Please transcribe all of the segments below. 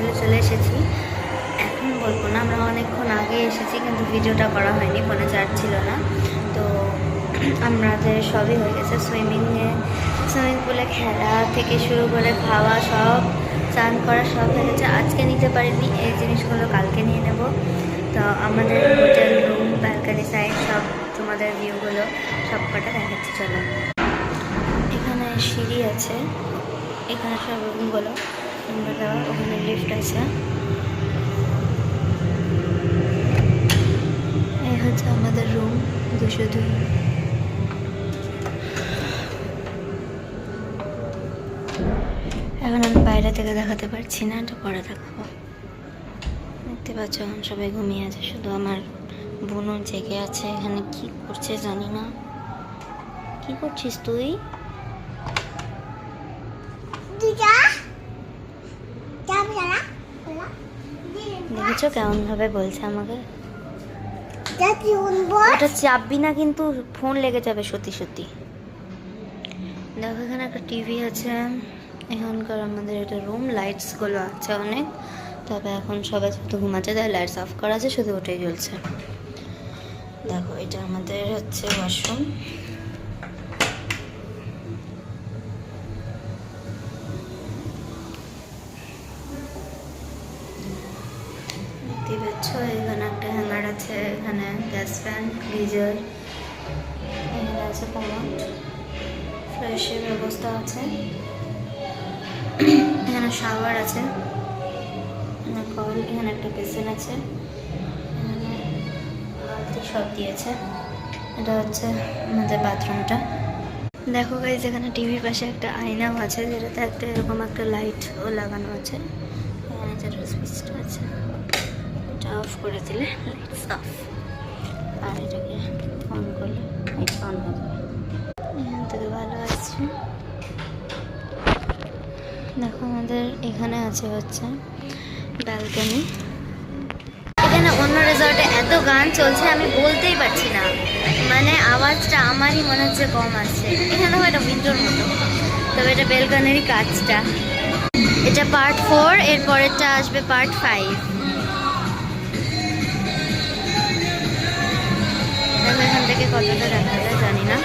হোটেলে চলে এসেছি। এখন বলবো না, আমরা অনেকক্ষণ আগে এসেছি কিন্তু ভিডিওটা করা হয়নি, ফোনে চার্জ ছিল না। তো আমাদের সবই হয়ে গেছে, সুইমিং পুলে খেলা থেকে শুরু করে খাওয়া সব, স্নান করা সব হয়ে গেছে। আজকে নিতে পারিনি, এই জিনিসগুলো কালকে নিয়ে নেব। তো আমাদের হোটেল রুম, ব্যালকানি সাইড সব তোমাদের ভিউগুলো সব কটা দেখাচ্ছি। চলো, এখানে সিঁড়ি আছে, এখানে সব রুমগুলো আমরা দেওয়া, ওখানে লিফট আছে। এই হচ্ছে আমাদের রুম 202। এখন আমি বাইরে থেকে দেখাতে পারছি না, এটা পরে দেখাবো। দেখতে পাচ্ছ এখন সবাই ঘুমিয়ে আছে, শুধু আমার বোনও জেগে আছে। এখানে কি করছে জানি না। কি করছিস তুই? দেখেছো কেমন ভাবে বলছে আমাকে, ওটা চাপবি না কিন্তু ফোন লেগে যাবে সত্যি সত্যি। দেখো এখানে একটা টিভি আছে। এখানকার আমাদের এটা রুম, লাইটস গুলো আছে অনেক, তবে এখন সবাই যেহেতু ঘুমাচ্ছে তাই লাইটস অফ করা আছে, শুধু ওটাই জ্বলছে। দেখো এটা আমাদের হচ্ছে ওয়াশরুম। দেখতে পাচ্ছ এখানে একটা হ্যাঙ্গার আছে, এখানে গ্যাস ফ্যান, গিজার, এখানে আছে কমোড, ফ্রেশের ব্যবস্থা আছে, এখানে শাওয়ার আছে, এখানে কল, এখানে একটা বেসিন আছে, এখানে বালতি সব দিয়েছে। এটা হচ্ছে আমাদের বাথরুমটা। দেখো গাইস, এখানে টিভির পাশে একটা আয়নাও আছে, যেটাতে একটা এরকম একটা লাইটও লাগানো আছে। এখানে যেটা সুইচটা আছে, এটা অফ করে দিলে লাইটস অফ, আর এটাকে অন করলে লাইটস অন হয়ে যাবে। এখান থেকে ভালো আসছে। দেখো আমাদের এখানে আছে হচ্ছে ব্যালকনি। এখানে অন্য রিসর্টে এত গান চলছে আমি বলতেই পারছি না, মানে আওয়াজটা আমারই মনে হচ্ছে কম আসছে। এখানে হয় এটা উইন্ডোর মতো, তবে এটা ব্যালকনিরই কাজটা। এটা পার্ট 4, এর পরেরটা আসবে পার্ট 5। দেখো এখান থেকে কতটা দেখা যায় জানি না।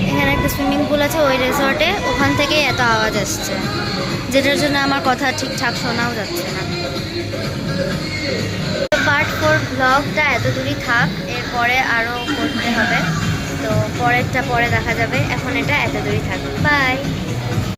এখানে একটা সুইমিং পুল আছে ওই রিসর্টে, ওখান থেকেই এত আওয়াজ আসছে, যেটার জন্য আমার কথা ঠিকঠাক শোনাও যাচ্ছে না। পার্ট 4 ব্লগটা এত দূরই থাক, এরপরে আরও করতে হবে, তো পরেরটা পরে দেখা যাবে। এখন এটা এত দূরই থাক, বাই।